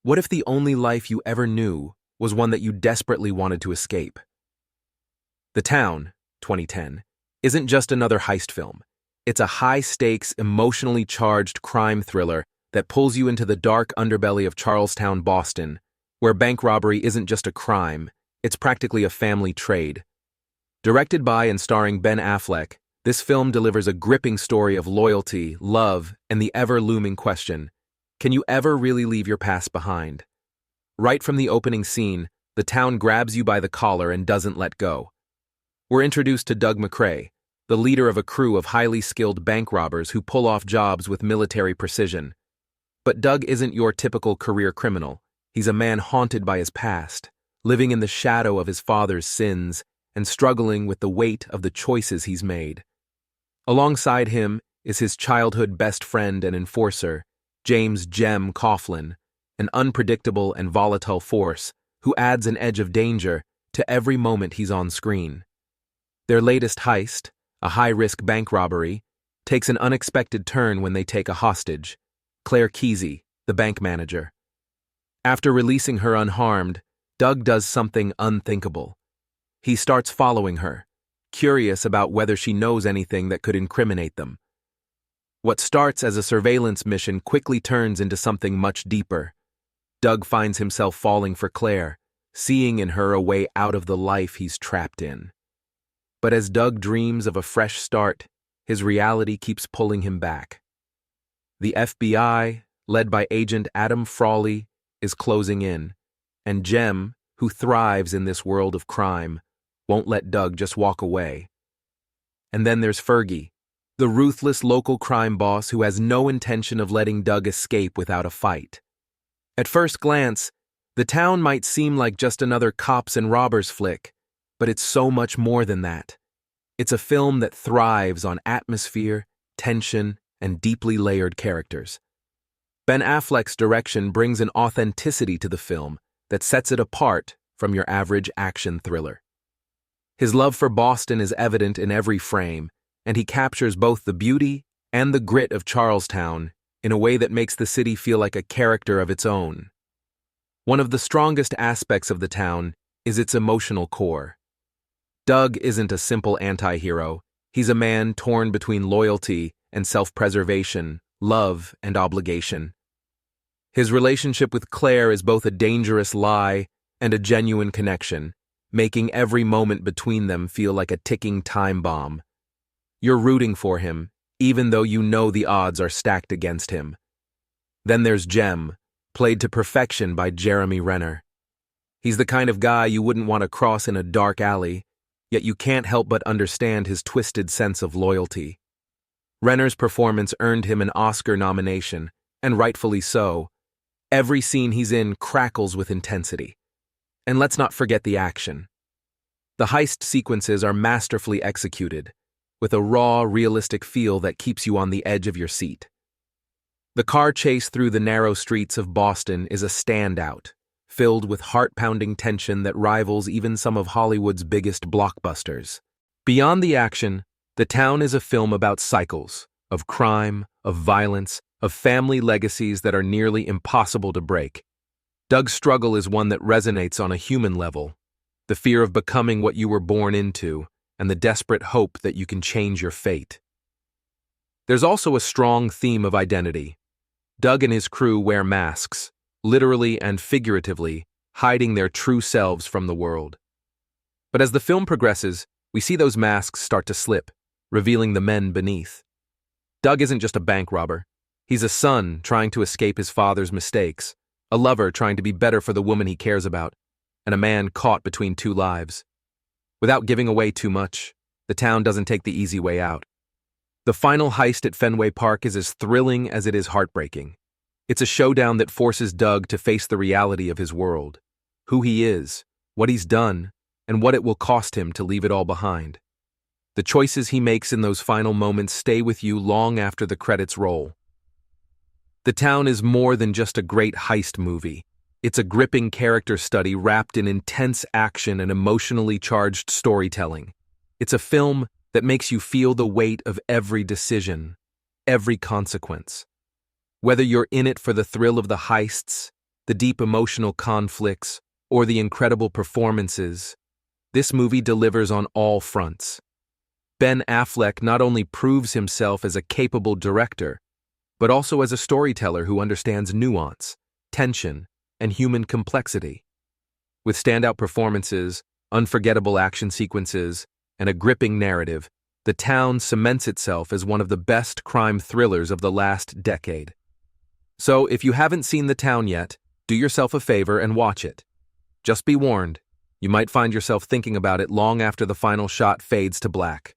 What if the only life you ever knew was one that you desperately wanted to escape? The Town, 2010, isn't just another heist film. It's a high-stakes, emotionally charged crime thriller that pulls you into the dark underbelly of Charlestown, Boston, where bank robbery isn't just a crime, it's practically a family trade. Directed by and starring Ben Affleck, this film delivers a gripping story of loyalty, love, and the ever-looming question, can you ever really leave your past behind? Right from the opening scene, the town grabs you by the collar and doesn't let go. We're introduced to Doug McCrae, the leader of a crew of highly skilled bank robbers who pull off jobs with military precision. But Doug isn't your typical career criminal. He's a man haunted by his past, living in the shadow of his father's sins and struggling with the weight of the choices he's made. Alongside him is his childhood best friend and enforcer, James "Jem" Coughlin, an unpredictable and volatile force who adds an edge of danger to every moment he's on screen. Their latest heist, a high-risk bank robbery, takes an unexpected turn when they take a hostage, Claire Kesey, the bank manager. After releasing her unharmed, Doug does something unthinkable. He starts following her, curious about whether she knows anything that could incriminate them. What starts as a surveillance mission quickly turns into something much deeper. Doug finds himself falling for Claire, seeing in her a way out of the life he's trapped in. But as Doug dreams of a fresh start, his reality keeps pulling him back. The FBI, led by Agent Adam Frawley, is closing in, and Jem, who thrives in this world of crime, won't let Doug just walk away. And then there's Fergie, the ruthless local crime boss who has no intention of letting Doug escape without a fight. At first glance, The Town might seem like just another cops and robbers flick, but it's so much more than that. It's a film that thrives on atmosphere, tension, and deeply layered characters. Ben Affleck's direction brings an authenticity to the film that sets it apart from your average action thriller. His love for Boston is evident in every frame, and he captures both the beauty and the grit of Charlestown in a way that makes the city feel like a character of its own. One of the strongest aspects of The Town is its emotional core. Doug isn't a simple anti-hero. He's a man torn between loyalty and self-preservation, love and obligation. His relationship with Claire is both a dangerous lie and a genuine connection, making every moment between them feel like a ticking time bomb. You're rooting for him, even though you know the odds are stacked against him. Then there's Jem, played to perfection by Jeremy Renner. He's the kind of guy you wouldn't want to cross in a dark alley, yet you can't help but understand his twisted sense of loyalty. Renner's performance earned him an Oscar nomination, and rightfully so. Every scene he's in crackles with intensity. And let's not forget the action. The heist sequences are masterfully executed, with a raw, realistic feel that keeps you on the edge of your seat. The car chase through the narrow streets of Boston is a standout, filled with heart-pounding tension that rivals even some of Hollywood's biggest blockbusters. Beyond the action, The Town is a film about cycles, of crime, of violence, of family legacies that are nearly impossible to break. Doug's struggle is one that resonates on a human level, the fear of becoming what you were born into, and the desperate hope that you can change your fate. There's also a strong theme of identity. Doug and his crew wear masks, literally and figuratively, hiding their true selves from the world. But as the film progresses, we see those masks start to slip, revealing the men beneath. Doug isn't just a bank robber. He's a son trying to escape his father's mistakes, a lover trying to be better for the woman he cares about, and a man caught between two lives. Without giving away too much, The Town doesn't take the easy way out. The final heist at Fenway Park is as thrilling as it is heartbreaking. It's a showdown that forces Doug to face the reality of his world, who he is, what he's done, and what it will cost him to leave it all behind. The choices he makes in those final moments stay with you long after the credits roll. The Town is more than just a great heist movie. It's a gripping character study wrapped in intense action and emotionally charged storytelling. It's a film that makes you feel the weight of every decision, every consequence. Whether you're in it for the thrill of the heists, the deep emotional conflicts, or the incredible performances, this movie delivers on all fronts. Ben Affleck not only proves himself as a capable director, but also as a storyteller who understands nuance, tension, and human complexity. With standout performances, unforgettable action sequences, and a gripping narrative, The Town cements itself as one of the best crime thrillers of the last decade. So, if you haven't seen The Town yet, do yourself a favor and watch it. Just be warned, you might find yourself thinking about it long after the final shot fades to black.